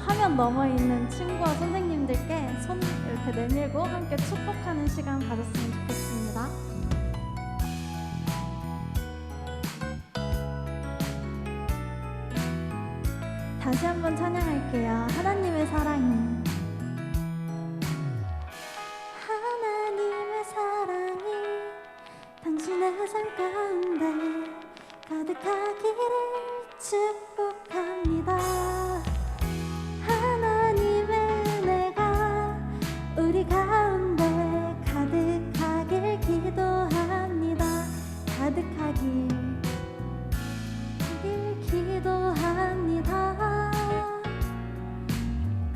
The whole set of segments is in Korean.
화면 너머에 있는 친구와 선생님들께 손 이렇게 내밀고 함께 축복하는 시간 가졌으면 좋겠습니다. 다시 한번 찬양할게요. 하나님의 사랑이. 하나님의 사랑이 당신의 삶 가운데 가득하기를 축복합니다. 하나님의 은혜가 우리 가운데 가득하길 기도합니다. 가득하길 기도합니다.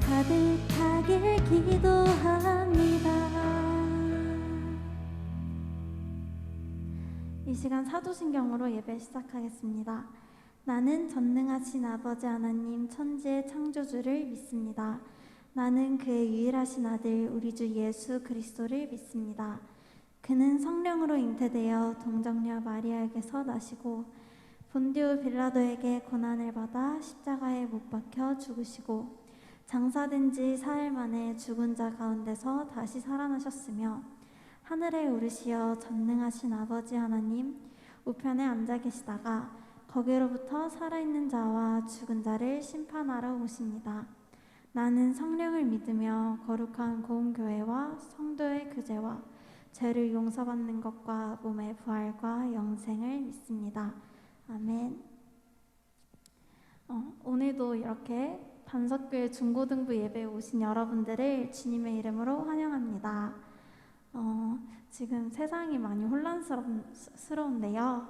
가득하길 기도합니다. 이 시간 사도신경으로 예배 시작하겠습니다. 나는 전능하신 아버지 하나님 천지의 창조주를 믿습니다. 나는 그의 유일하신 아들 우리 주 예수 그리스도를 믿습니다. 그는 성령으로 잉태되어 동정녀 마리아에게서 나시고 본디오 빌라도에게 고난을 받아 십자가에 못 박혀 죽으시고 장사된 지 사흘 만에 죽은 자 가운데서 다시 살아나셨으며 하늘에 오르시어 전능하신 아버지 하나님 우편에 앉아 계시다가 거기로부터 살아있는 자와 죽은 자를 심판하러 오십니다. 나는 성령을 믿으며 거룩한 공교회와 성도의 교제와 죄를 용서받는 것과 몸의 부활과 영생을 믿습니다. 아멘. 오늘도 이렇게 반석교회 중고등부 예배에 오신 여러분들을 주님의 이름으로 환영합니다. 지금 세상이 많이 혼란스러운데요.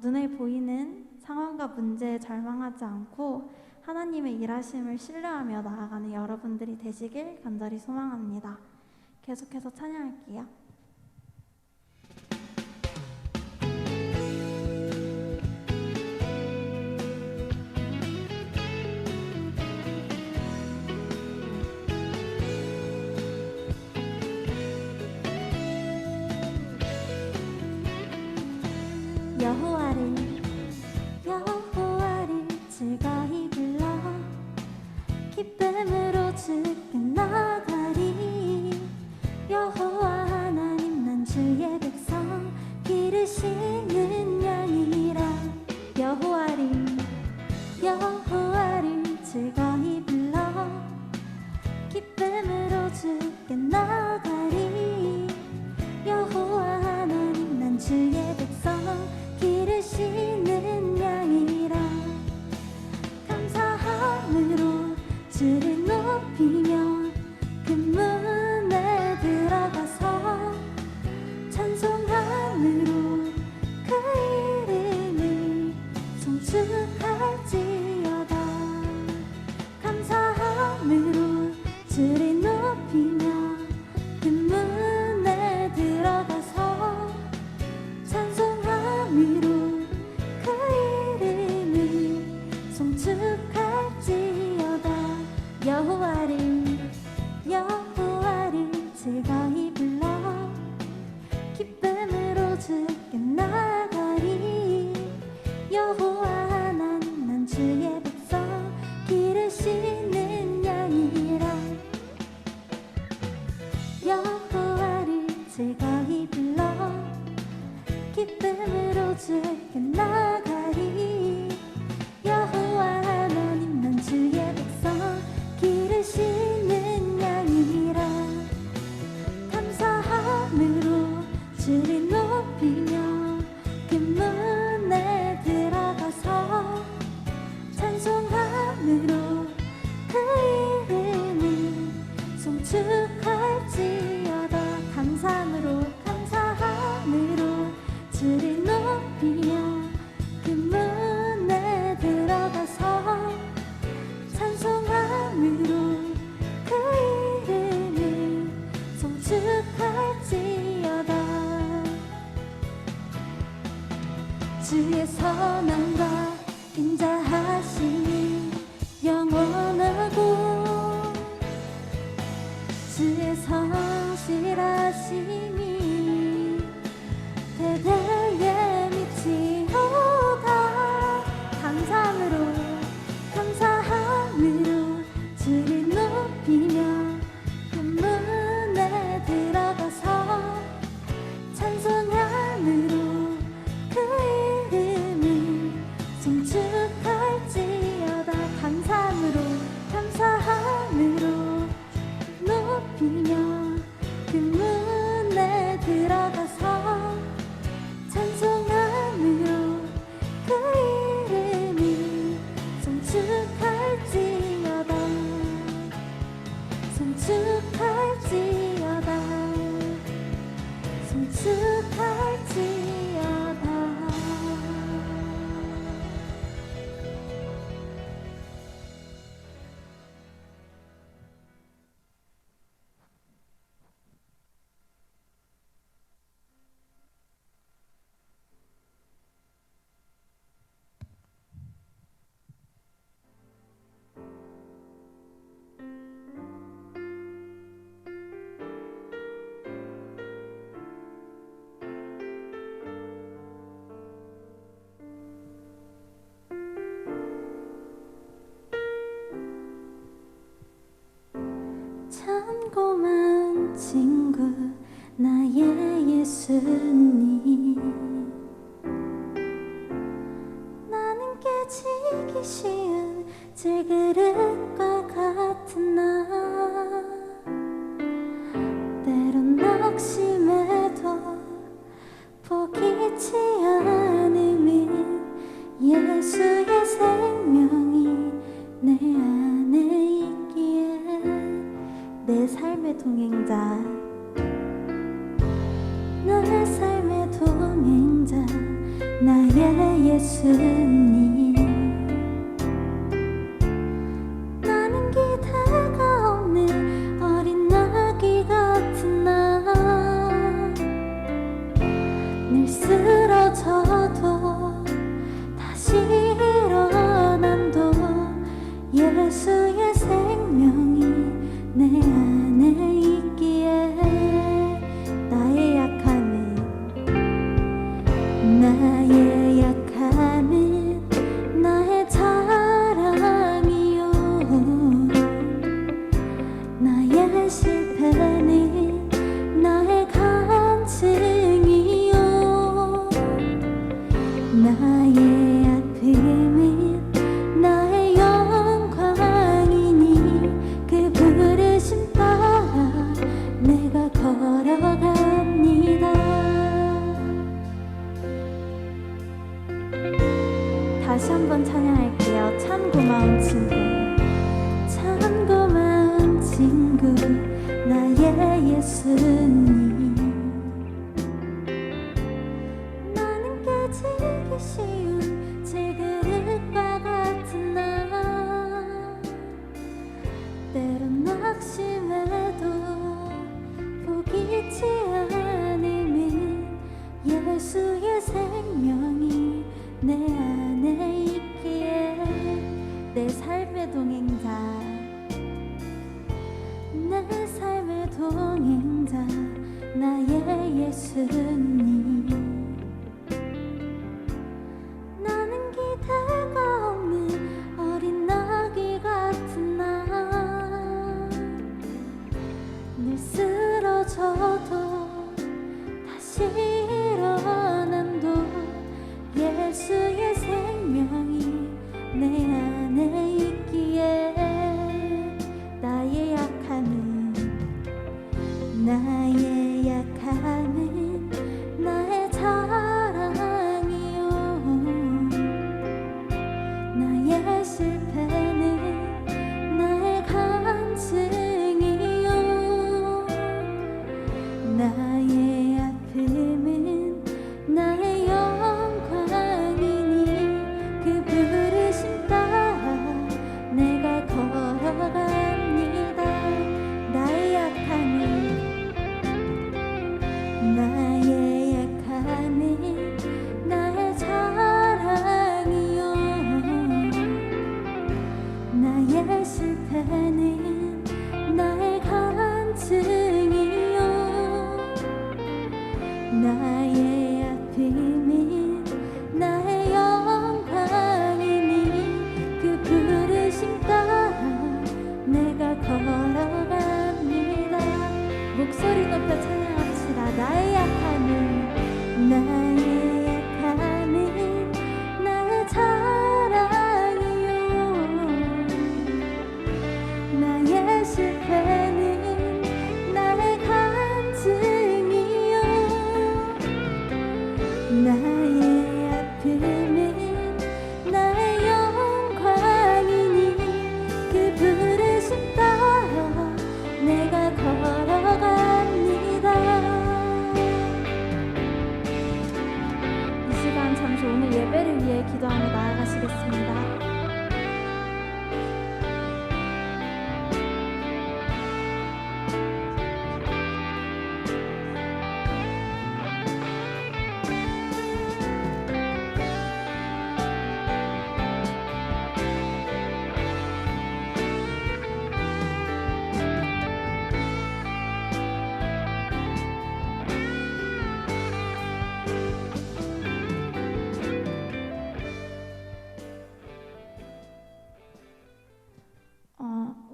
눈에 보이는 상황과 문제에 절망하지 않고 하나님의 일하심을 신뢰하며 나아가는 여러분들이 되시길 간절히 소망합니다. 계속해서 찬양할게요. 여호와를 즐거이 불러 기쁨으로 주께 나가리. 여호와 하나님 난 주의 백성 기르시는 양이라. 여호와를 즐거이 불러 기쁨으로 주께 나가리. 여호와 하나님 난 주의 백성 기르시는 양이라. 감사함으로 주를 높이며 그 문에 들어가서 찬송함으로 그 이름을 송축할지어다. 감사함으로 주를 높이며 그 문에 들어가서 찬송함으로 그 이름을 송축할지어다. 여호와를 즐거이 불러 기쁨으로 주께 나가리. 여호와 하나님 난 주의 백성 기르시는 양이라. 여호와를 즐거이 불러 기쁨으로 주께 나가리. 여호와 하나님 난 주의 백성 기르시는 양이라. 감사함으로 주를 높이며 그 문에 들어가서 찬송함으로 그 이름을 송축할지어다. 감사함으로 주를 높이며 그 문에 들어가서 찬송함으로 그 이름을 송축할지어다. 주의 선함과 인자하심이 영원하고 주의 성실하심이 대대에 미치오다. 감사함으로 예수님. 나는 깨지기 쉬운 질그릇과 같은 나, 때론 낙심해도 포기치 않음은 예수의 생명이 내 안에 있기에 내 삶의 동행자, 내 삶의 동행자, 나의 예수님. 나는 기대가 없는 어린 아기 같은 나, 늘 쓰러져도 다시 일어난도 예수의 생명이 내 안에 있기에 나의 약함은 나의 자랑이요, 나의 실패는 나의 간증이요, 나의 아픔은 나의 영광이니 그 부르심 따라 내가 걸어갑니다. 다시 한번 찬양할게요. 참 고마운 친구, 참 고마운 친구, 나의 예수님. 나는 깨지기 쉬운 질그릇과 같은 나, 때론 낙심해도 포기치 않음은 예수의 생명이 내 안에 있기에 내 삶의 동행자, 내 삶의 동행자, 나의 예수님. 나는 기대가 없는 어린 아기 같은 나, 늘 쓰러져도 다시 일어남도 예수의 생명이 내 안에 있기에 나의 약함은 나의 자랑이요, 나의 실패는 나의 간증이요, 나의 아픔은 나의 영광이니 그 부르심 따라 내가 걸어갑니다. 나의 약함은 나의 자랑이요, 나의 실패는 나의 간증이요, 나의 아픔은 나의 영광이니 그 부르심 따라 내가 걸어갑니다. 목소리 높여 찬양합시다. 나의 약함은 나의 자랑이요, 나의 실패는 나의 간증이요, 나의 아픔은 나의 영광이니 그 부르심 따라 내가 걸어갑니다. 이 시간 잠시 오늘 예배를 위해 기도하며 나아가시겠습니다.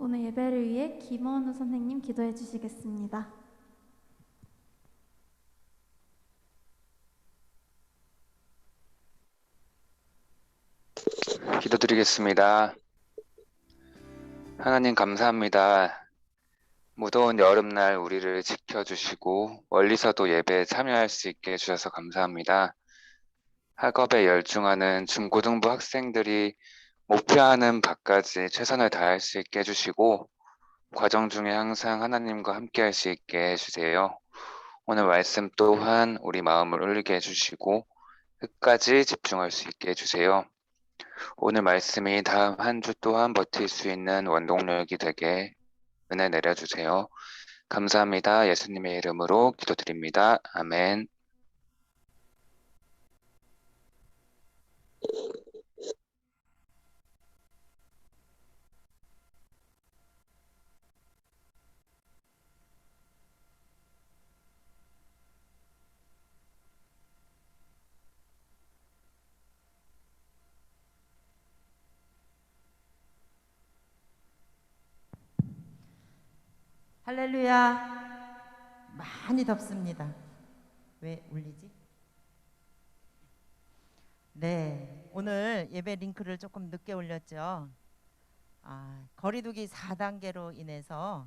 오늘 예배를 위해 김원우 선생님 기도해 주시겠습니다. 기도드리겠습니다. 하나님 감사합니다. 무더운 여름날 우리를 지켜주시고 멀리서도 예배에 참여할 수 있게 해주셔서 감사합니다. 학업에 열중하는 중고등부 학생들이 목표하는 바까지 최선을 다할 수 있게 해주시고 과정 중에 항상 하나님과 함께 할 수 있게 해주세요. 오늘 말씀 또한 우리 마음을 울리게 해주시고 끝까지 집중할 수 있게 해주세요. 오늘 말씀이 다음 한 주 또한 버틸 수 있는 원동력이 되게 은혜 내려주세요. 감사합니다. 예수님의 이름으로 기도드립니다. 아멘. 할렐루야. 많이 덥습니다. 왜 울리지? 네, 오늘 예배 링크를 조금 늦게 올렸죠. 거리두기 4단계로 인해서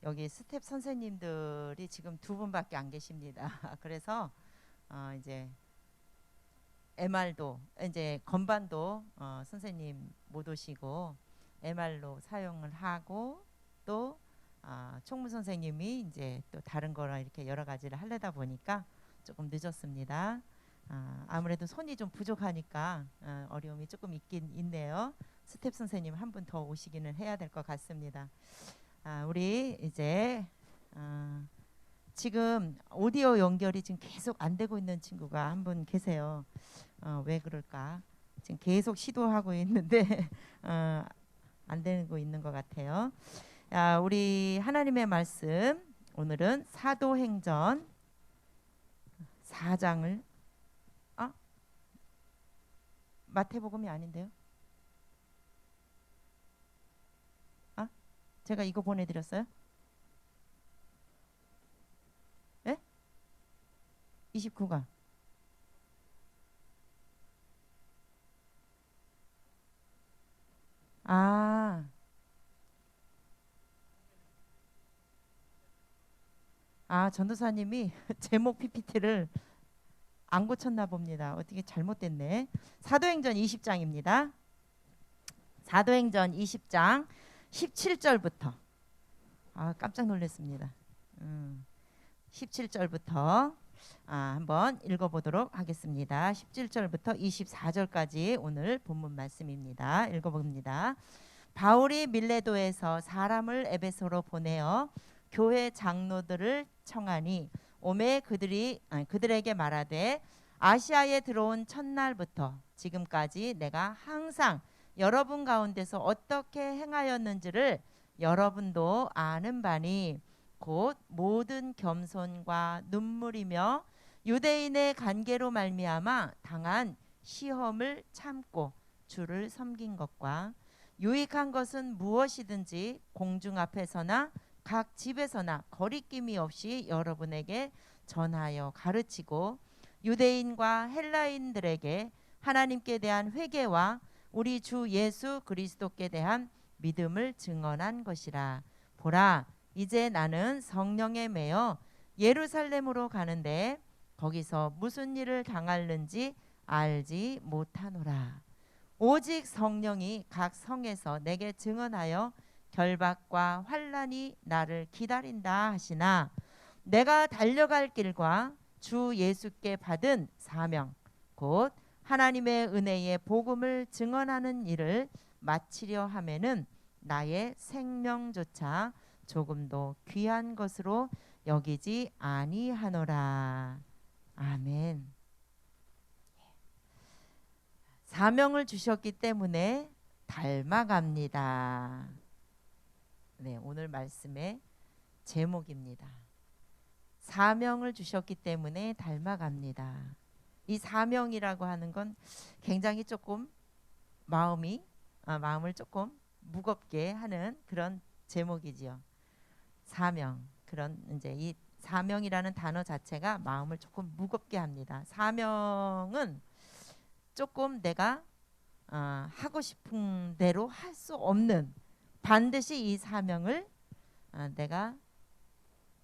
여기 스텝 선생님들이 지금 2분밖에 안 계십니다. 그래서 이제 MR도 이제 건반도 선생님 못 오시고 MR로 사용을 하고 또 총무 선생님이 이제 또 다른 거랑 이렇게 여러 가지를 하려다 보니까 조금 늦었습니다. 아무래도 손이 좀 부족하니까 어려움이 조금 있긴 있네요. 스텝 선생님 한 분 더 오시기는 해야 될 것 같습니다. 우리 이제 지금 오디오 연결이 지금 계속 안 되고 있는 친구가 한 분 계세요. 왜 그럴까? 지금 계속 시도하고 있는데 안 되고 있는 것 같아요. 우리 하나님의 말씀 오늘은 사도행전 4장을 마태복음이 아닌데요? 제가 이거 보내드렸어요? 예? 29가 전도사님이 제목 PPT를 안 고쳤나 봅니다. 어떻게 잘못됐네. 사도행전 20장입니다. 사도행전 20장 17절부터 깜짝 놀랐습니다. 17절부터 한번 읽어보도록 하겠습니다. 17절부터 24절까지 오늘 본문 말씀입니다. 읽어봅니다. 바울이 밀레도에서 사람을 에베소로 보내어 교회 장로들을 청하니 오매 그들에게 말하되 아시아에 들어온 첫날부터 지금까지 내가 항상 여러분 가운데서 어떻게 행하였는지를 여러분도 아는 바니 곧 모든 겸손과 눈물이며 유대인의 관계로 말미암아 당한 시험을 참고 주를 섬긴 것과 유익한 것은 무엇이든지 공중 앞에서나 각 집에서나 거리낌이 없이 여러분에게 전하여 가르치고 유대인과 헬라인들에게 하나님께 대한 회개와 우리 주 예수 그리스도께 대한 믿음을 증언한 것이라. 보라, 이제 나는 성령에 매여 예루살렘으로 가는데 거기서 무슨 일을 당할는지 알지 못하노라. 오직 성령이 각 성에서 내게 증언하여 결박과 환난이 나를 기다린다 하시나 내가 달려갈 길과 주 예수께 받은 사명 곧 하나님의 은혜의 복음을 증언하는 일을 마치려 하면은 나의 생명조차 조금도 귀한 것으로 여기지 아니하노라. 아멘. 사명을 주셨기 때문에 닮아갑니다. 네, 오늘 말씀의 제목입니다. 사명을 주셨기 때문에 닮아갑니다. 이 사명이라고 하는 건 굉장히 조금 마음을 조금 무겁게 하는 그런 제목이지요. 사명. 그런 이제 이 사명이라는 단어 자체가 마음을 조금 무겁게 합니다. 사명은 조금 내가 하고 싶은 대로 할 수 없는, 반드시 이 사명을 내가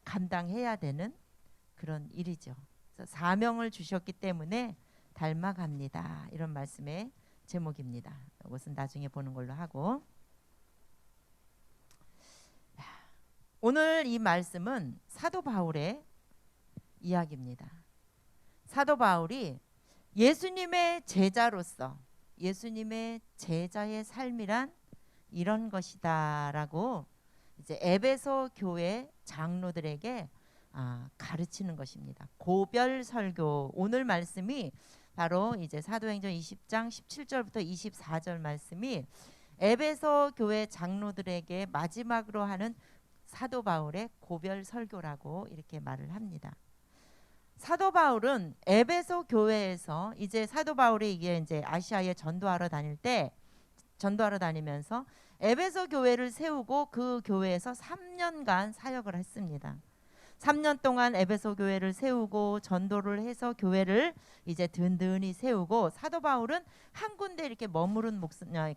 감당해야 되는 그런 일이죠. 그래서 사명을 주셨기 때문에 닮아갑니다. 이런 말씀의 제목입니다. 이것은 나중에 보는 걸로 하고, 오늘 이 말씀은 사도 바울의 이야기입니다. 사도 바울이 예수님의 제자로서 예수님의 제자의 삶이란 이런 것이다라고 이제 에베소 교회 장로들에게 가르치는 것입니다. 고별 설교. 오늘 말씀이 바로 이제 사도행전 20장 17절부터 24절 말씀이 에베소 교회 장로들에게 마지막으로 하는 사도 바울의 고별 설교라고 이렇게 말을 합니다. 사도 바울은 에베소 교회에서 이제 사도 바울이 이게 이제 아시아에 전도하러 다니면서 에베소 교회를 세우고 그 교회에서 3년간 사역을 했습니다. 3년 동안 에베소 교회를 세우고 전도를 해서 교회를 이제 든든히 세우고, 사도 바울은 한 군데 이렇게 머무른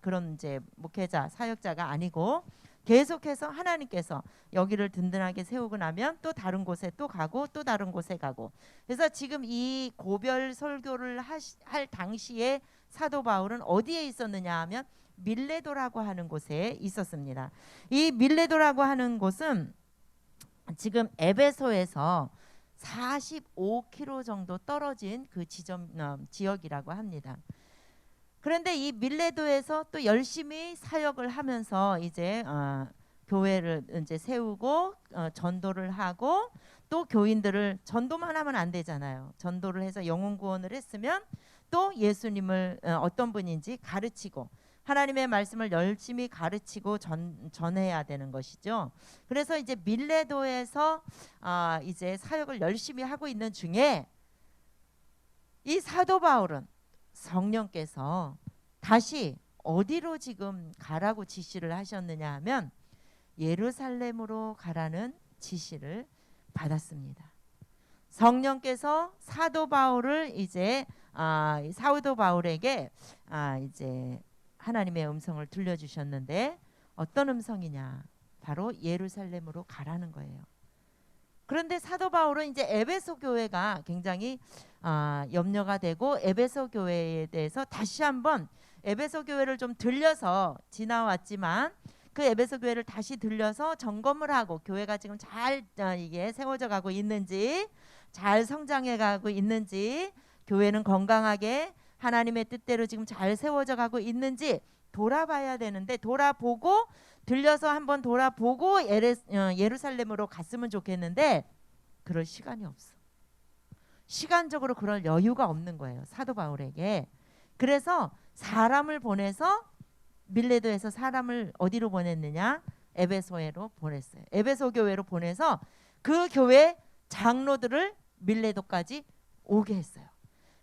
그런 이제 목회자 사역자가 아니고 계속해서 하나님께서 여기를 든든하게 세우고 나면 또 다른 곳에 또 가고 또 다른 곳에 가고, 그래서 지금 이 고별 설교를 할 당시에 사도 바울은 어디에 있었느냐 하면 밀레도라고 하는 곳에 있었습니다. 이 밀레도라고 하는 곳은 지금 에베소에서 45km 정도 떨어진 그 지역이라고 합니다. 그런데 이 밀레도에서 또 열심히 사역을 하면서 이제 교회를 이제 세우고 전도를 하고, 또 교인들을 전도만 하면 안 되잖아요. 전도를 해서 영혼 구원을 했으면 또 예수님을 어떤 분인지 가르치고 하나님의 말씀을 열심히 가르치고 전해야 되는 것이죠. 그래서 이제 밀레도에서 이제 사역을 열심히 하고 있는 중에 이 사도 바울은 성령께서 다시 어디로 지금 가라고 지시를 하셨느냐 하면 예루살렘으로 가라는 지시를 받았습니다. 성령께서 사도 바울을 이제 사도 바울에게 이제 하나님의 음성을 들려주셨는데, 어떤 음성이냐? 바로 예루살렘으로 가라는 거예요. 그런데 사도 바울은 이제 에베소 교회가 굉장히 염려가 되고, 에베소 교회에 대해서 다시 한번 에베소 교회를 좀 들려서 지나왔지만 그 에베소 교회를 다시 들려서 점검을 하고 교회가 지금 잘 이게 세워져 가고 있는지, 잘 성장해 가고 있는지, 교회는 건강하게 하나님의 뜻대로 지금 잘 세워져 가고 있는지 돌아봐야 되는데, 돌아보고 들려서 한번 돌아보고 예루살렘으로 갔으면 좋겠는데 그럴 시간이 없어. 시간적으로 그럴 여유가 없는 거예요, 사도 바울에게. 그래서 사람을 보내서 밀레도에서 사람을 어디로 보냈느냐? 에베소로 보냈어요. 에베소 교회로 보내서 그 교회 장로들을 밀레도까지 오게 했어요.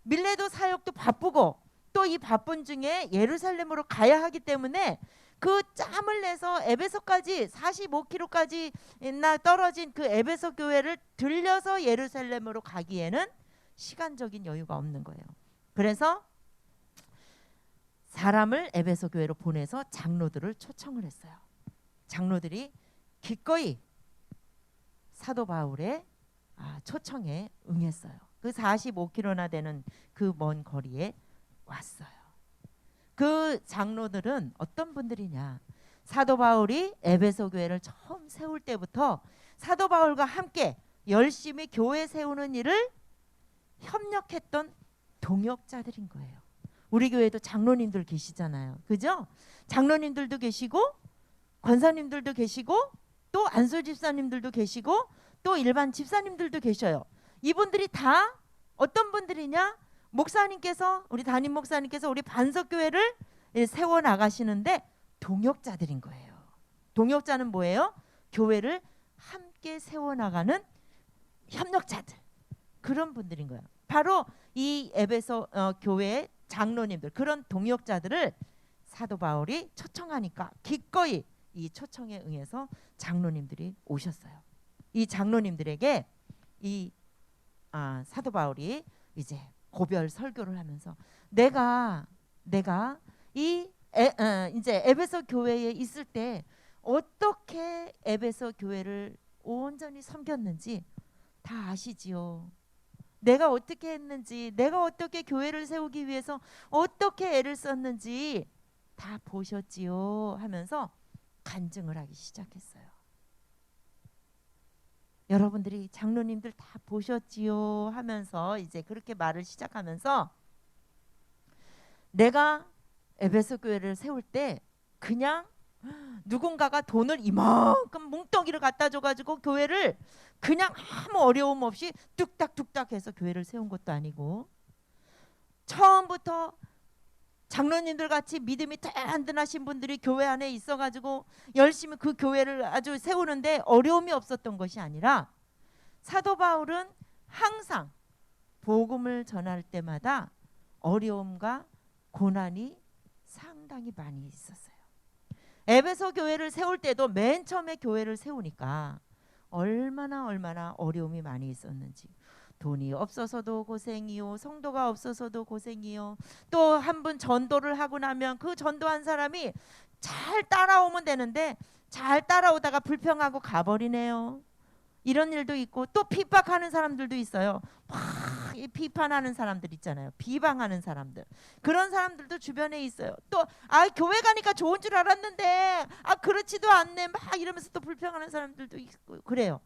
밀레도 사역도 바쁘고 또 이 바쁜 중에 예루살렘으로 가야 하기 때문에 그 짬을 내서 에베소까지 45km까지 떨어진 그 에베소 교회를 들려서 예루살렘으로 가기에는 시간적인 여유가 없는 거예요. 그래서 사람을 에베소 교회로 보내서 장로들을 초청을 했어요. 장로들이 기꺼이 사도 바울의 초청에 응했어요. 그 45km나 되는 그 먼 거리에 왔어요. 그 장로들은 어떤 분들이냐? 사도 바울이 에베소 교회를 처음 세울 때부터 사도 바울과 함께 열심히 교회 세우는 일을 협력했던 동역자들인 거예요. 우리 교회도 장로님들 계시잖아요. 그죠? 장로님들도 계시고 권사님들도 계시고 또 안수 집사님들도 계시고 또 일반 집사님들도 계셔요. 이분들이 다 어떤 분들이냐? 목사님께서, 우리 담임 목사님께서 우리 반석교회를 세워 나가시는데 동역자들인 거예요. 동역자는 뭐예요? 교회를 함께 세워 나가는 협력자들, 그런 분들인 거예요. 바로 이 에베소 교회의 장로님들, 그런 동역자들을 사도 바울이 초청하니까 기꺼이 이 초청에 응해서 장로님들이 오셨어요. 이 장로님들에게 이 사도 바울이 이제 고별 설교를 하면서 내가 이제 에베소 교회에 있을 때 어떻게 에베소 교회를 온전히 섬겼는지 다 아시지요. 내가 어떻게 했는지, 내가 어떻게 교회를 세우기 위해서 어떻게 애를 썼는지 다 보셨지요 하면서 간증을 하기 시작했어요. 여러분들이 장로님들 다 보셨지요 하면서 이제 그렇게 말을 시작하면서 내가 에베소 교회를 세울 때 그냥 누군가가 돈을 이만큼 뭉텅이를 갖다 줘가지고 교회를 그냥 아무 어려움 없이 뚝딱뚝딱 해서 교회를 세운 것도 아니고, 처음부터 장로님들 같이 믿음이 단단하신 분들이 교회 안에 있어가지고 열심히 그 교회를 아주 세우는데 어려움이 없었던 것이 아니라, 사도 바울은 항상 복음을 전할 때마다 어려움과 고난이 상당히 많이 있었어요. 에베소 교회를 세울 때도 맨 처음에 교회를 세우니까 얼마나 어려움이 많이 있었는지, 돈이 없어서도 고생이요, 성도가 없어서도 고생이요, 또 한 분 전도를 하고 나면 그 전도한 사람이 잘 따라오면 되는데 잘 따라오다가 불평하고 가버리네요. 이런 일도 있고, 또 핍박하는 사람들도 있어요. 막 비판하는 사람들 있잖아요. 비방하는 사람들. 그런 사람들도 주변에 있어요. 또 교회 가니까 좋은 줄 알았는데 그렇지도 않네 막 이러면서 또 불평하는 사람들도 있고 그래요.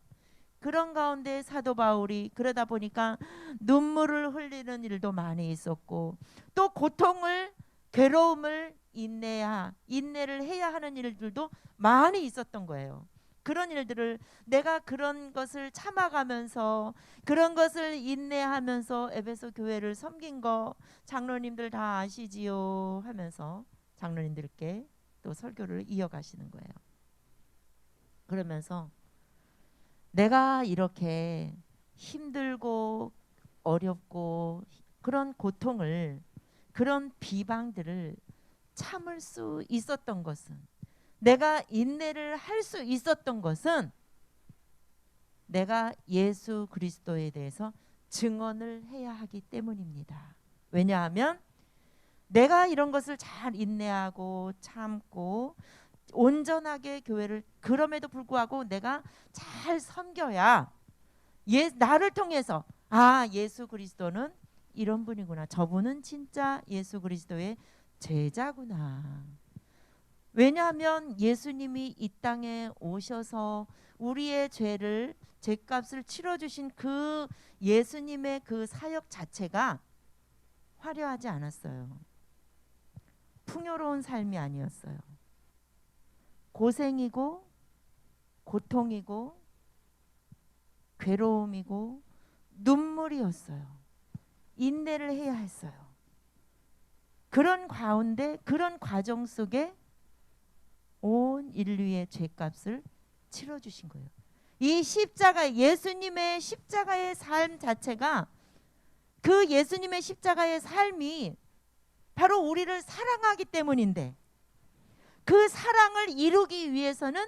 그런 가운데 사도 바울이 그러다 보니까 눈물을 흘리는 일도 많이 있었고, 또 고통을, 괴로움을 인내를 해야 하는 일들도 많이 있었던 거예요. 그런 일들을 내가 그런 것을 참아가면서, 그런 것을 인내하면서 에베소 교회를 섬긴 거 장로님들 다 아시지요 하면서 장로님들께 또 설교를 이어가시는 거예요. 그러면서 내가 이렇게 힘들고 어렵고 그런 고통을, 그런 비방들을 참을 수 있었던 것은, 내가 인내를 할 수 있었던 것은 내가 예수 그리스도에 대해서 증언을 해야 하기 때문입니다. 왜냐하면 내가 이런 것을 잘 인내하고 참고 온전하게 교회를, 그럼에도 불구하고 내가 잘 섬겨야 나를 통해서 예수 그리스도는 이런 분이구나, 저분은 진짜 예수 그리스도의 제자구나. 왜냐하면 예수님이 이 땅에 오셔서 우리의 죄값을 치러주신 그 예수님의 그 사역 자체가 화려하지 않았어요. 풍요로운 삶이 아니었어요. 고생이고 고통이고 괴로움이고 눈물이었어요. 인내를 해야 했어요. 그런 가운데, 그런 과정 속에 온 인류의 죄값을 치러주신 거예요. 이 십자가, 예수님의 십자가의 삶 자체가, 그 예수님의 십자가의 삶이 바로 우리를 사랑하기 때문인데, 그 사랑을 이루기 위해서는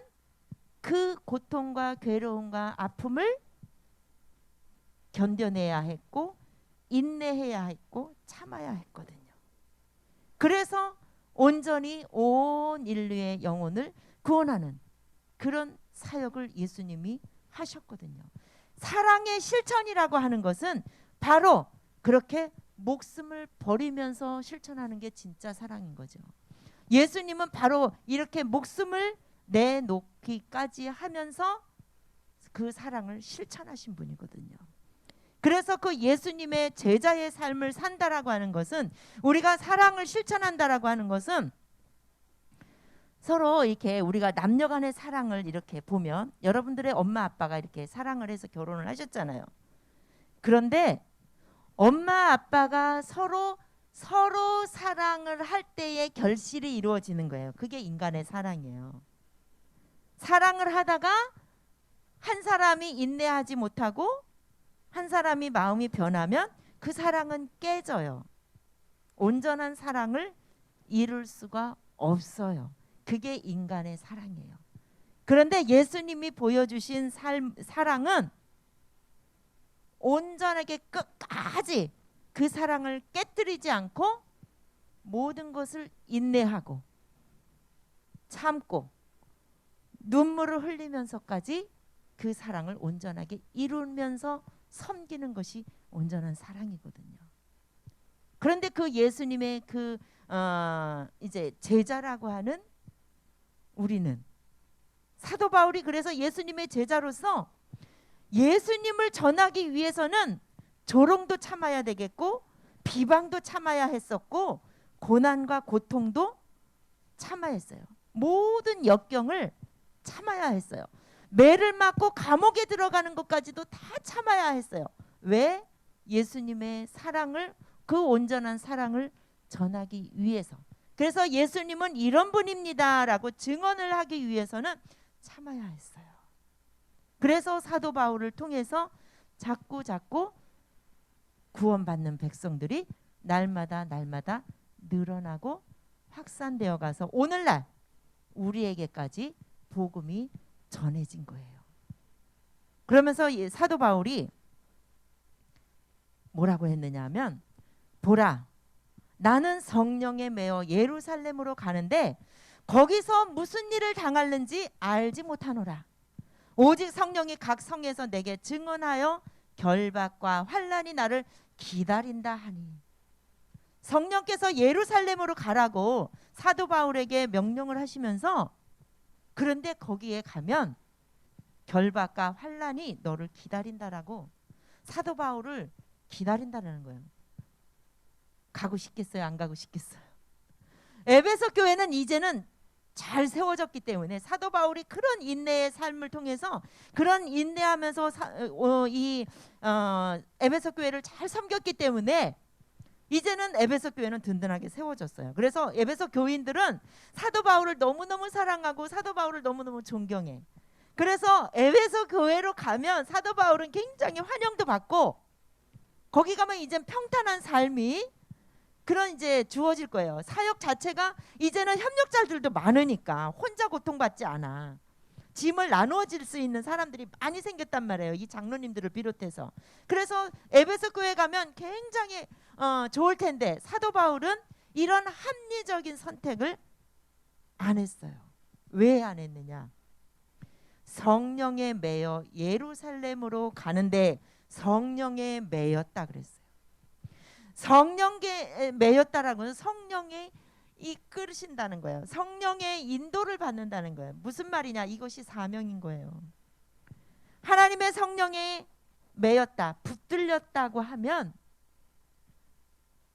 그 고통과 괴로움과 아픔을 견뎌내야 했고 인내해야 했고 참아야 했거든요. 그래서 온전히 온 인류의 영혼을 구원하는 그런 사역을 예수님이 하셨거든요. 사랑의 실천이라고 하는 것은 바로 그렇게 목숨을 버리면서 실천하는 게 진짜 사랑인 거죠. 예수님은 바로 이렇게 목숨을 내놓기까지 하면서 그 사랑을 실천하신 분이거든요. 그래서 그 예수님의 제자의 삶을 산다라고 하는 것은, 우리가 사랑을 실천한다라고 하는 것은, 서로 이렇게 우리가 남녀 간의 사랑을 이렇게 보면, 여러분들의 엄마 아빠가 이렇게 사랑을 해서 결혼을 하셨잖아요. 그런데 엄마 아빠가 서로 사랑을 할 때의 결실이 이루어지는 거예요. 그게 인간의 사랑이에요. 사랑을 하다가 한 사람이 인내하지 못하고 한 사람이 마음이 변하면 그 사랑은 깨져요. 온전한 사랑을 이룰 수가 없어요. 그게 인간의 사랑이에요. 그런데 예수님이 보여주신 사랑은 온전하게 끝까지 그 사랑을 깨뜨리지 않고 모든 것을 인내하고 참고 눈물을 흘리면서까지 그 사랑을 온전하게 이루면서 섬기는 것이 온전한 사랑이거든요. 그런데 그 예수님의 그 이제 제자라고 하는 우리는, 사도 바울이 그래서 예수님의 제자로서 예수님을 전하기 위해서는 조롱도 참아야 되겠고 비방도 참아야 했었고 고난과 고통도 참아야 했어요. 모든 역경을 참아야 했어요. 매를 맞고 감옥에 들어가는 것까지도 다 참아야 했어요. 왜? 예수님의 사랑을, 그 온전한 사랑을 전하기 위해서. 그래서 예수님은 이런 분입니다 라고 증언을 하기 위해서는 참아야 했어요. 그래서 사도 바울을 통해서 자꾸 구원받는 백성들이 날마다 늘어나고 확산되어 가서 오늘날 우리에게까지 복음이 전해진 거예요. 그러면서 사도 바울이 뭐라고 했느냐 하면, 보라, 나는 성령에 매어 예루살렘으로 가는데 거기서 무슨 일을 당할는지 알지 못하노라. 오직 성령이 각 성에서 내게 증언하여 결박과 환난이 나를 기다린다 하니. 성령께서 예루살렘으로 가라고 사도 바울에게 명령을 하시면서, 그런데 거기에 가면 결박과 환난이 너를 기다린다라고 사도 바울을 기다린다는 거예요. 가고 싶겠어요? 안 가고 싶겠어요? 에베소 교회는 이제는 잘 세워졌기 때문에 사도 바울이 그런 인내의 삶을 통해서, 그런 인내하면서 에베소 교회를 잘 섬겼기 때문에 이제는 에베소 교회는 든든하게 세워졌어요. 그래서 에베소 교인들은 사도 바울을 너무너무 사랑하고 사도 바울을 너무너무 존경해. 그래서 에베소 교회로 가면 사도 바울은 굉장히 환영도 받고, 거기 가면 이제 평탄한 삶이 그런 이제 주어질 거예요. 사역 자체가 이제는 협력자들도 많으니까 혼자 고통받지 않아. 짐을 나누어질 수 있는 사람들이 많이 생겼단 말이에요. 이 장로님들을 비롯해서. 그래서 에베소 교회 가면 굉장히 좋을 텐데 사도 바울은 이런 합리적인 선택을 안 했어요. 왜 안 했느냐? 성령에 매여 예루살렘으로 가는데 성령에 매였다 그랬어요. 성령에 매였다라는 건 성령이 이끌으신다는 거예요. 성령의 인도를 받는다는 거예요. 무슨 말이냐? 이것이 사명인 거예요. 하나님의 성령에 매였다, 붙들렸다고 하면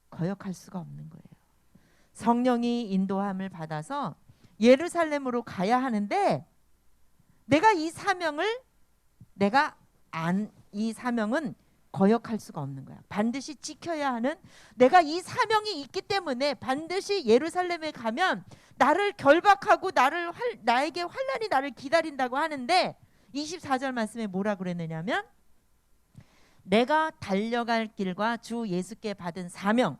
거역할 수가 없는 거예요. 성령이 인도함을 받아서 예루살렘으로 가야 하는데, 내가 이 사명을 이 사명은 거역할 수가 없는 거야. 반드시 지켜야 하는, 내가 이 사명이 있기 때문에 반드시 예루살렘에 가면 나를 결박하고 나에게 환난이 나를 기다린다고 하는데, 24절 말씀에 뭐라 그랬느냐면, 내가 달려갈 길과 주 예수께 받은 사명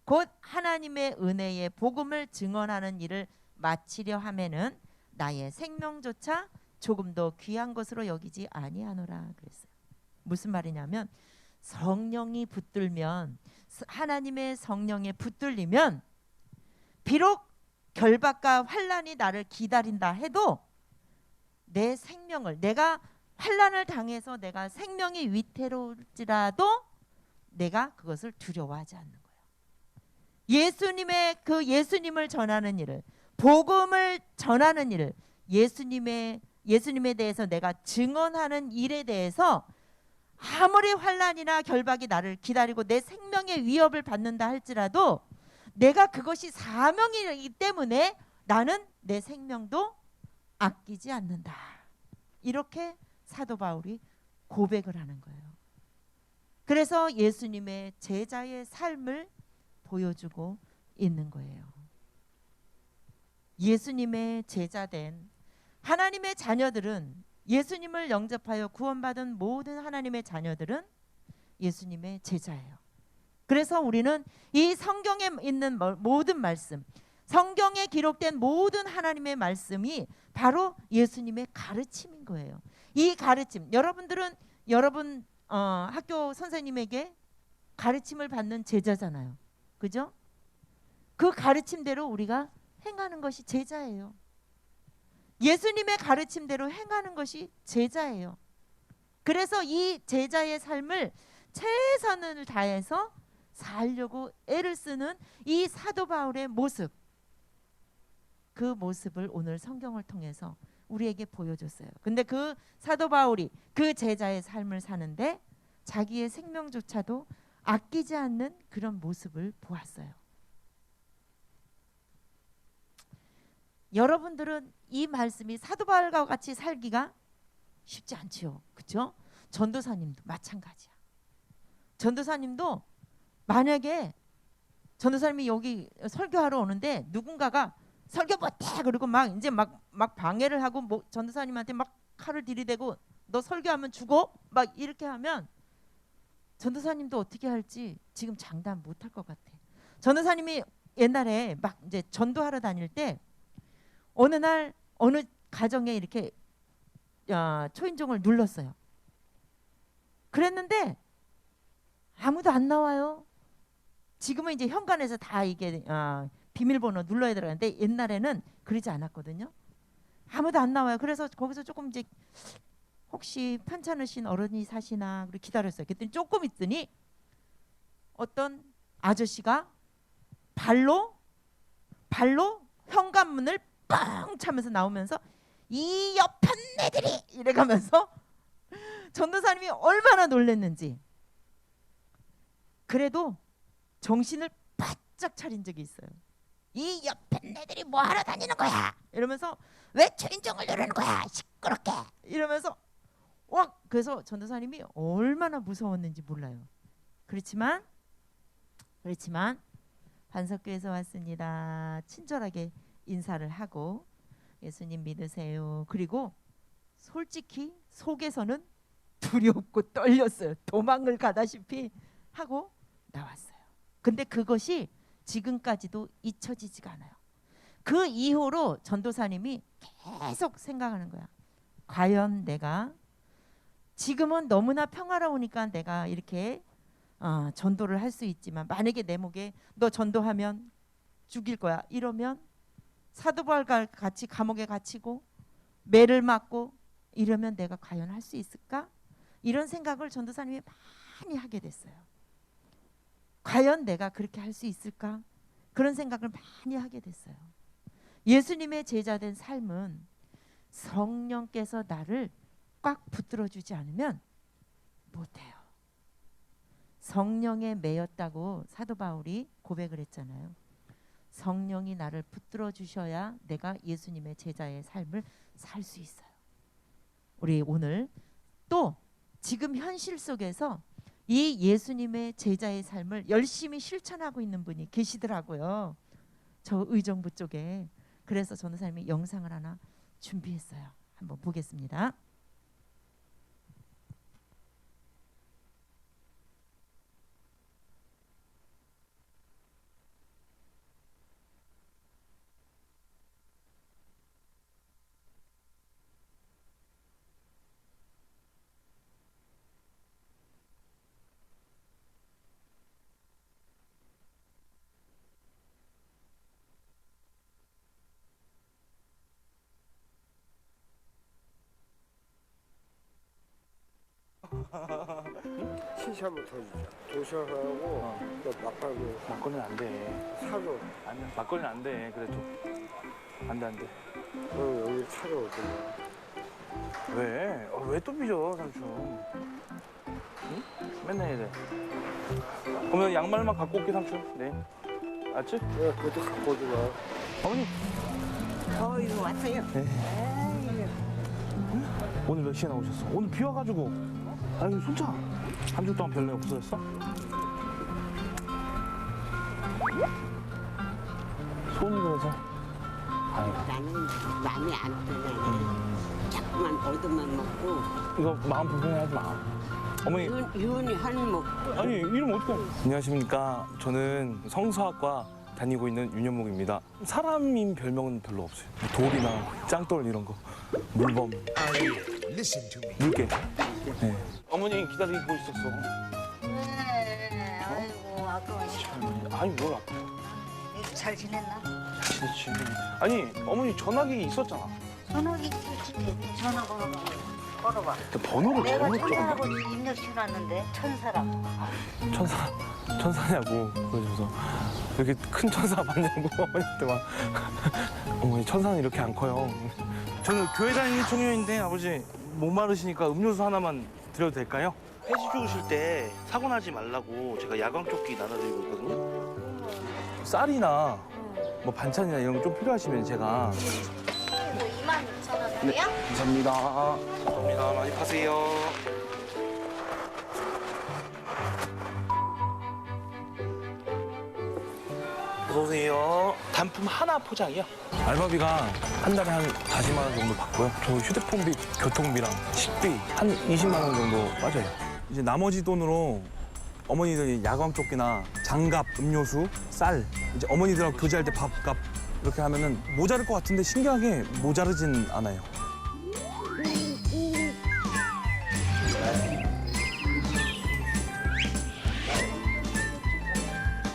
곧 하나님의 은혜의 복음을 증언하는 일을 마치려 하면은 나의 생명조차 조금 더 귀한 것으로 여기지 아니하노라 그랬어요. 무슨 말이냐면, 성령이 붙들면, 하나님의 성령에 붙들리면 비록 결박과 환난이 나를 기다린다 해도 내 생명을, 내가 환난을 당해서 내가 생명이 위태로울지라도 내가 그것을 두려워하지 않는 거예요. 예수님을 전하는 일을, 복음을 전하는 일을, 예수님에 대해서 내가 증언하는 일에 대해서 아무리 환난이나 결박이 나를 기다리고 내 생명의 위협을 받는다 할지라도 내가 그것이 사명이기 때문에 나는 내 생명도 아끼지 않는다. 이렇게 사도 바울이 고백을 하는 거예요. 그래서 예수님의 제자의 삶을 보여주고 있는 거예요. 예수님의 제자된 하나님의 자녀들은, 예수님을 영접하여 구원받은 모든 하나님의 자녀들은 예수님의 제자예요. 그래서 우리는 이 성경에 있는 모든 말씀, 성경에 기록된 모든 하나님의 말씀이 바로 예수님의 가르침인 거예요. 이 가르침, 여러분 학교 선생님에게 가르침을 받는 제자잖아요. 그죠? 그 가르침대로 우리가 행하는 것이 제자예요. 예수님의 가르침대로 행하는 것이 제자예요. 그래서 이 제자의 삶을 최선을 다해서 살려고 애를 쓰는 이 사도 바울의 모습, 그 모습을 오늘 성경을 통해서 우리에게 보여줬어요. 근데 그 사도 바울이 그 제자의 삶을 사는데 자기의 생명조차도 아끼지 않는 그런 모습을 보았어요. 여러분들은 이 말씀이 사도 바울과 같이 살기가 쉽지 않지요. 그렇죠? 전도사님도 마찬가지야. 전도사님도 만약에 전도사님이 여기 설교하러 오는데 누군가가 설교 못해 그리고 막 이제 막 방해를 하고 뭐 전도사님한테 막 칼을 들이대고 너 설교하면 죽어 막 이렇게 하면 전도사님도 어떻게 할지 지금 장담 못할 것 같아. 전도사님이 옛날에 막 이제 전도하러 다닐 때 어느 날 어느 가정에 이렇게 초인종을 눌렀어요. 그랬는데 아무도 안 나와요. 지금은 이제 현관에서 다 이게 비밀번호 눌러야 들어가는데 옛날에는 그러지 않았거든요. 아무도 안 나와요. 그래서 거기서 조금 이제 혹시 편찮으신 어른이 사시나 그리고 기다렸어요. 그랬더니 조금 있더니 어떤 아저씨가 발로 현관문을 뻥 차면서 나오면서 이 옆편 애들이 이래가면서 전도사님이 얼마나 놀랐는지. 그래도 정신을 바짝 차린 적이 있어요. 이 옆에 애들이 뭐하러 다니는 거야 이러면서 왜 초인종을 누르는 거야 시끄럽게 이러면서 그래서 전도사님이 얼마나 무서웠는지 몰라요. 그렇지만 반석교에서 왔습니다. 친절하게 인사를 하고 예수님 믿으세요. 그리고 솔직히 속에서는 두렵고 떨렸어요. 도망을 가다시피 하고 나왔어요. 근데 그것이 지금까지도 잊혀지지가 않아요. 그 이후로 전도사님이 계속 생각하는 거야. 과연 내가 지금은 너무나 평화로우니까 내가 이렇게 전도를 할 수 있지만 만약에 내 목에 너 전도하면 죽일 거야 이러면 사도 바울과 같이 감옥에 갇히고 매를 맞고 이러면 내가 과연 할 수 있을까? 이런 생각을 전도사님이 많이 하게 됐어요. 과연 내가 그렇게 할 수 있을까? 그런 생각을 많이 하게 됐어요. 예수님의 제자된 삶은 성령께서 나를 꽉 붙들어주지 않으면 못해요. 성령에 매였다고 사도 바울이 고백을 했잖아요. 성령이 나를 붙들어 주셔야 내가 예수님의 제자의 삶을 살 수 있어요. 우리 오늘 또 지금 현실 속에서 이 예수님의 제자의 삶을 열심히 실천하고 있는 분이 계시더라고요. 저 의정부 쪽에. 그래서 전도사님이 영상을 하나 준비했어요. 한번 보겠습니다. 시시 한번 더 주자. 도시락하고 또 막걸리 막걸리는 안 돼. 사줘. 아니, 막걸리는 안 돼. 그래도 안 돼. 그럼 여기 차려 어떤 왜? 왜 또 삐져, 삼촌? 응? 맨날 이래. 그러면 양말만 갖고 올게, 삼촌. 네. 알지? 야, 그것도 갖고 오지 마. 어머니. 이거 왔어요. 오늘 몇 시에 나오셨어? 오늘 비 와가지고. 아유, 손자. 한 주 동안 별일 없어졌어? 손이 그래서. 아이고. 나는 마음이 안 편해. 자꾸만 얻어만 먹고 이거 마음 불편해하지 마. 어머니. 유은이 한 먹고 아니 이름 어떻게? 안녕하십니까. 저는 성서학과 다니고 있는 윤현목입니다. 사람인 별명은 별로 없어요. 돌이나 짱돌 이런 거, 물범, 물개. 네. 어머니 기다리고 있었어. 아이고 아까워. 아니 뭘 아파? 잘 지냈나? 그렇지. 아니 어머니 전화기 있었잖아. 전화기 솔직히 전화번호가 걸어봐. 번호를 내가 잘못 적었나? 천사라고 입력시켜놨는데 천사라고. 천사냐고 그러셔서 이렇게 큰 천사 맞냐고 어머니한테 막 어머니 천사는 이렇게 안 커요. 저는 교회 다니는 청년인데 아버지 목마르시니까 음료수 하나만 드려도 될까요? 폐지 주우실 때 사고 나지 말라고 제가 야광조끼 나눠드리고 있거든요. 쌀이나 뭐 반찬이나 이런 거 좀 필요하시면 제가 22,000원이요? 네, 감사합니다. 감사합니다. 많이 파세요. 어서 오세요. 단품 하나 포장이요? 알바비가 한 달에 한 40만 원 정도 받고요. 저 휴대폰비, 교통비랑 식비 한 20만 원 정도 빠져요. 이제 나머지 돈으로 어머니들이 야광조끼나 장갑, 음료수, 쌀, 이제 어머니들하고 교제할 때 밥값 이렇게 하면은 모자랄 것 같은데 신기하게 모자르진 않아요.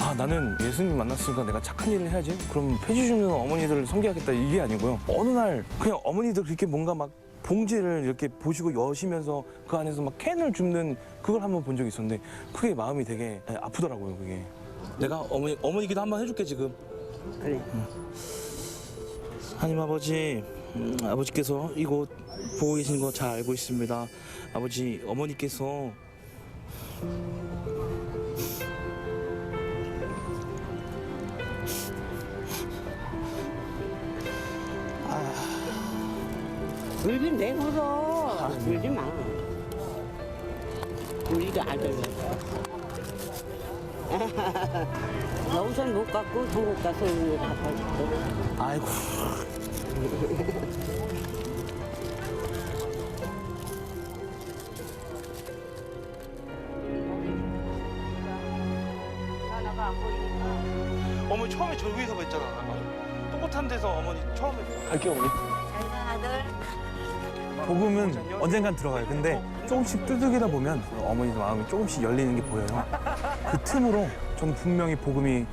아, 나는 예수님 만났으니까 내가 착한 일을 해야지. 그럼 폐지 주는 어머니들을 섬겨야겠다 이게 아니고요. 어느 날 그냥 어머니들 그렇게 뭔가 막 봉지를 이렇게 보시고 여시면서 그 안에서 막 캔을 줍는 그걸 한번 본 적이 있었는데 그게 마음이 되게 아프더라고요, 그게. 내가 어머니기도 한번 해줄게, 지금. 그래. 하나님 아버지, 아버지께서 이곳 보고 계신 거 잘 알고 있습니다. 아버지, 어머니께서 울긴 왜 울어? 울지 마. 울지도 않아요. 나 우선 못 갖고 한국 가서 우는 거 갚아줄게. 아이고. 어머니 처음에 저기서 뵀잖아. 똑같은 데서 어머니 처음에 갈게요, 어머니. 잘가 아들. 복음은 언젠간 들어가요. 근데 조금씩 두들기다 보면 어머니 마음이 조금씩 열리는 게 보여요. 그 틈으로 저는 분명히 복음이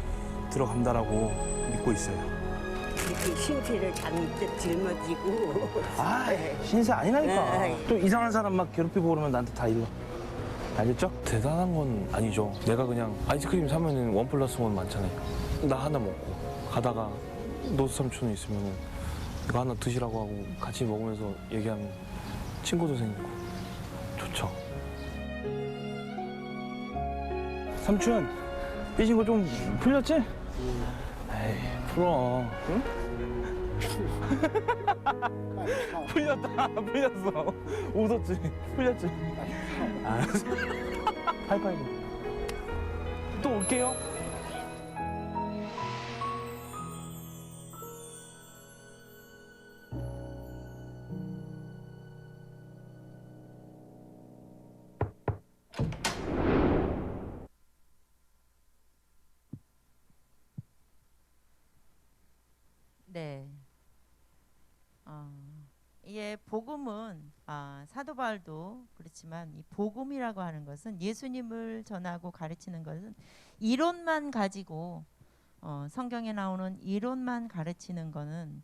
들어간다라고 믿고 있어요. 이렇게 신세를 잔뜩 짊어지고. 아, 신세 아니라니까. 네. 또 이상한 사람 막 괴롭히고 그러면 나한테 다 일러. 알겠죠? 대단한 건 아니죠. 내가 그냥 아이스크림 사면은 1+1 많잖아요. 나 하나 먹고 가다가 노스 삼촌이 있으면은 이거 하나 드시라고 하고 같이 먹으면서 얘기하면 친구도 생기고 좋죠. 삼촌, 삐진 거 좀 풀렸지? 에이, 풀어. 응? 풀렸어. 웃었지? 풀렸지? 알았어. 하이파이브. 또 올게요. 네. 이게 복음은 사도 바울도 그렇지만 이 복음이라고 하는 것은 예수님을 전하고 가르치는 것은 이론만 가지고 성경에 나오는 이론만 가르치는 거는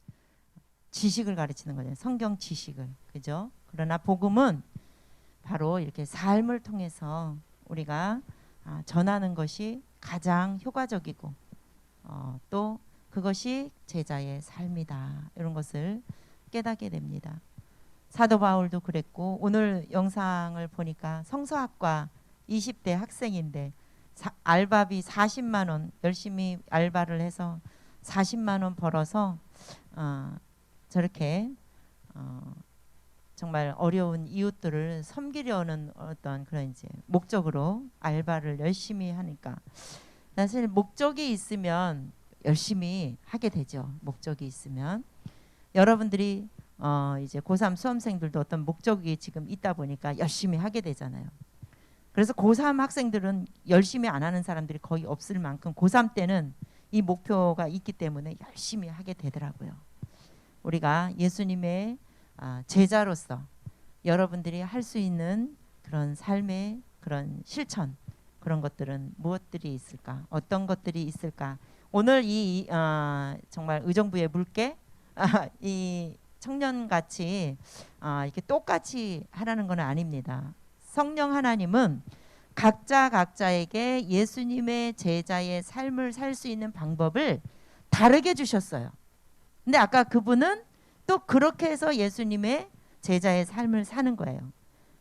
지식을 가르치는 거잖아요. 성경 지식을. 그죠? 그러나 복음은 바로 이렇게 삶을 통해서 우리가 전하는 것이 가장 효과적이고 또 그것이 제자의 삶이다. 이런 것을 깨닫게 됩니다. 사도 바울도 그랬고 오늘 영상을 보니까 성서학과 20대 학생인데 알바비 40만 원 열심히 알바를 해서 40만 원 벌어서 저렇게 정말 어려운 이웃들을 섬기려는 어떤 그런 이제 목적으로 알바를 열심히 하니까 사실 목적이 있으면 열심히 하게 되죠. 목적이 있으면 여러분들이 이제 고3 수험생들도 어떤 목적이 지금 있다 보니까 열심히 하게 되잖아요. 그래서 고3 학생들은 열심히 안 하는 사람들이 거의 없을 만큼 고3 때는 이 목표가 있기 때문에 열심히 하게 되더라고요. 우리가 예수님의 제자로서 여러분들이 할 수 있는 그런 삶의 그런 실천 그런 것들은 무엇들이 있을까? 어떤 것들이 있을까? 오늘 이 정말 의정부의 물개 이 청년같이 이렇게 똑같이 하라는 건 아닙니다. 성령 하나님은 각자에게 예수님의 제자의 삶을 살 수 있는 방법을 다르게 주셨어요. 근데 아까 그분은 또 그렇게 해서 예수님의 제자의 삶을 사는 거예요.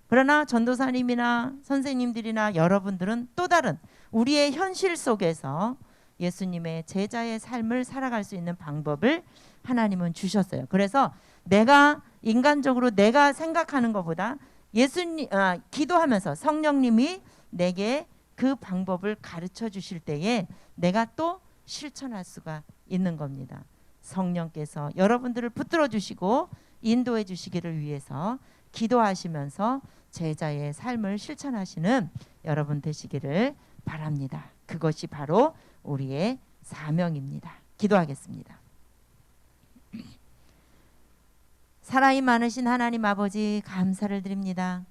그러나 전도사님이나 선생님들이나 여러분들은 또 다른 우리의 현실 속에서 예수님의 제자의 삶을 살아갈 수 있는 방법을 하나님은 주셨어요. 그래서 내가 인간적으로 내가 생각하는 것보다 기도하면서 성령님이 내게 그 방법을 가르쳐 주실 때에 내가 또 실천할 수가 있는 겁니다. 성령께서 여러분들을 붙들어 주시고 인도해 주시기를 위해서 기도하시면서 제자의 삶을 실천하시는 여러분 되시기를 바랍니다. 그것이 바로 우리의 사명입니다. 기도하겠습니다. 사랑이 많으신 하나님 아버지 감사를 드립니다.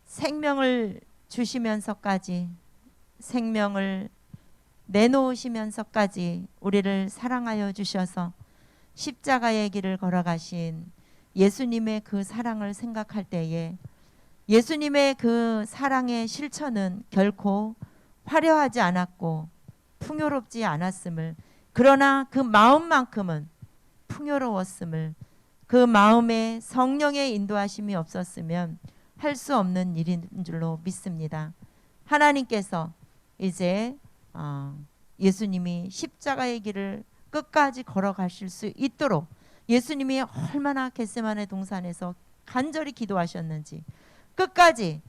생명을 주시면서까지 생명을 내놓으시면서까지 우리를 사랑하여 주셔서 십자가의 길을 걸어가신 예수님의 그 사랑을 생각할 때에 예수님의 그 사랑의 실천은 결코 화려하지 않았고 풍요롭지 않았음을, 그러나 그 마음만큼은 풍요로웠음을, 그 마음에 성령의 인도하심이 없었으면 할 수 없는 일인 줄로 믿습니다. 하나님께서 이제 예수님이 십자가의 길을 끝까지 걸어가실 수 있도록 예수님이 얼마나 겟세마네 동산에서 간절히 기도하셨는지 끝까지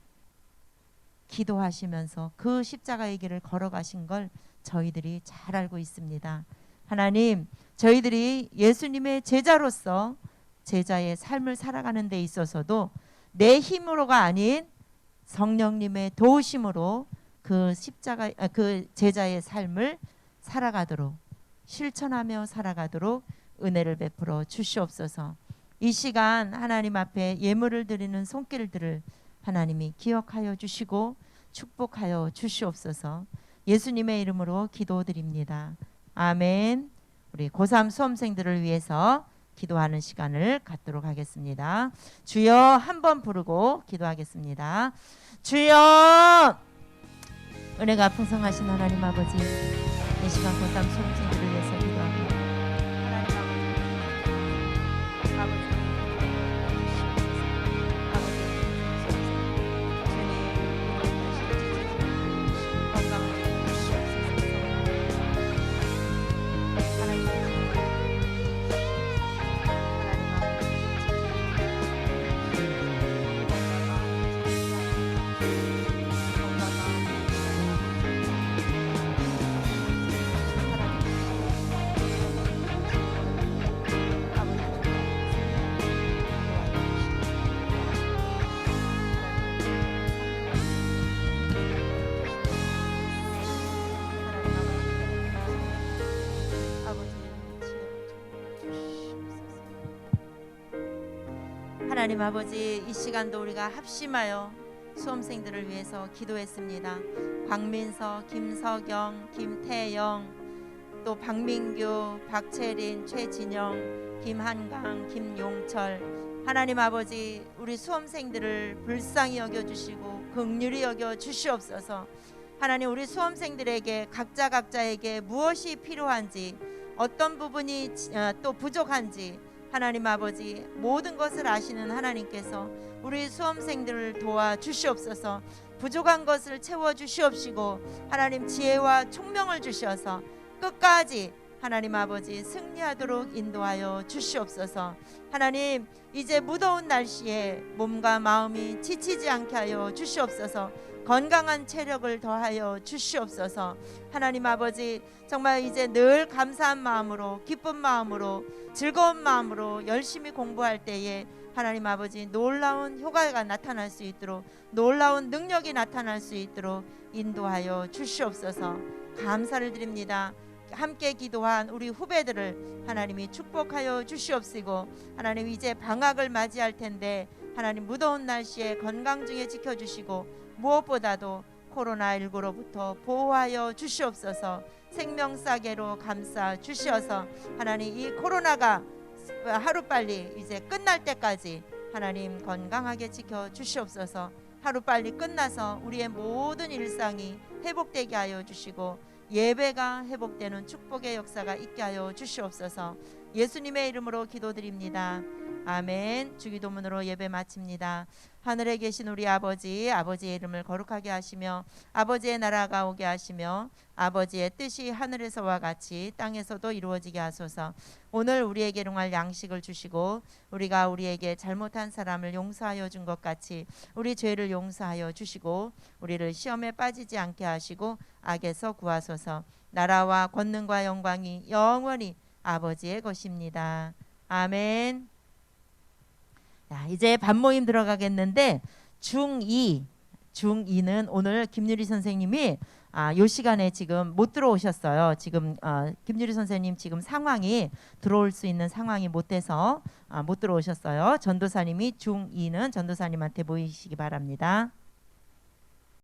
기도하시면서 그 십자가의 길을 걸어가신 걸 저희들이 잘 알고 있습니다. 하나님, 저희들이 예수님의 제자로서 제자의 삶을 살아가는 데 있어서도 내 힘으로가 아닌 성령님의 도우심으로 그 제자의 삶을 살아가도록, 실천하며 살아가도록 은혜를 베풀어 주시옵소서. 이 시간 하나님 앞에 예물을 드리는 손길들을 하나님이 기억하여 주시고 축복하여 주시옵소서. 예수님의 이름으로 기도드립니다. 아멘. 우리 고3 수험생들을 위해서 기도하는 시간을 갖도록 하겠습니다. 주여 한번 부르고 기도하겠습니다. 주여! 은혜가 풍성하신 하나님 아버지, 이 시간 고3 수험생들을 위해서 기도합니다. 하나님 아버지, 이 시간도 우리가 합심하여 수험생들을 위해서 기도했습니다. 박민석, 김석영, 김태영, 또 박민규, 박채린, 최진영, 김한강, 김용철, 하나님 아버지, 우리 수험생들을 불쌍히 여겨주시고 긍휼히 여겨주시옵소서. 하나님, 우리 수험생들에게 각자에게 무엇이 필요한지, 어떤 부분이 또 부족한지 하나님 아버지, 모든 것을 아시는 하나님께서 우리 수험생들을 도와주시옵소서. 부족한 것을 채워주시옵시고 하나님 지혜와 총명을 주셔서 끝까지 하나님 아버지 승리하도록 인도하여 주시옵소서. 하나님, 이제 무더운 날씨에 몸과 마음이 지치지 않게 하여 주시옵소서. 건강한 체력을 더하여 주시옵소서. 하나님 아버지, 정말 이제 늘 감사한 마음으로, 기쁜 마음으로, 즐거운 마음으로 열심히 공부할 때에 하나님 아버지 놀라운 효과가 나타날 수 있도록, 놀라운 능력이 나타날 수 있도록 인도하여 주시옵소서. 감사를 드립니다. 함께 기도한 우리 후배들을 하나님이 축복하여 주시옵시고, 하나님 이제 방학을 맞이할 텐데 하나님 무더운 날씨에 건강 중에 지켜주시고, 무엇보다도 코로나19로부터 보호하여 주시옵소서. 생명싸개로 감싸 주시어서 하나님 이 코로나가 하루빨리 이제 끝날 때까지 하나님 건강하게 지켜 주시옵소서. 하루빨리 끝나서 우리의 모든 일상이 회복되게 하여 주시고 예배가 회복되는 축복의 역사가 있게 하여 주시옵소서. 예수님의 이름으로 기도드립니다. 아멘. 주기도문으로 예배 마칩니다. 하늘에 계신 우리 아버지, 아버지의 이름을 거룩하게 하시며 아버지의 나라가 오게 하시며 아버지의 뜻이 하늘에서와 같이 땅에서도 이루어지게 하소서. 오늘 우리에게 일용할 양식을 주시고 우리가 우리에게 잘못한 사람을 용서하여 준 것 같이 우리 죄를 용서하여 주시고 우리를 시험에 빠지지 않게 하시고 악에서 구하소서. 나라와 권능과 영광이 영원히 아버지의 것입니다. 아멘. 자, 이제 반모임 들어가겠는데 중2는 오늘 김유리 선생님이 요 시간에 지금 못 들어오셨어요. 지금 김유리 선생님 지금 상황이 들어올 수 있는 상황이 못 돼서 못 들어오셨어요. 전도사님이 중2는 전도사님한테 모이시기 바랍니다.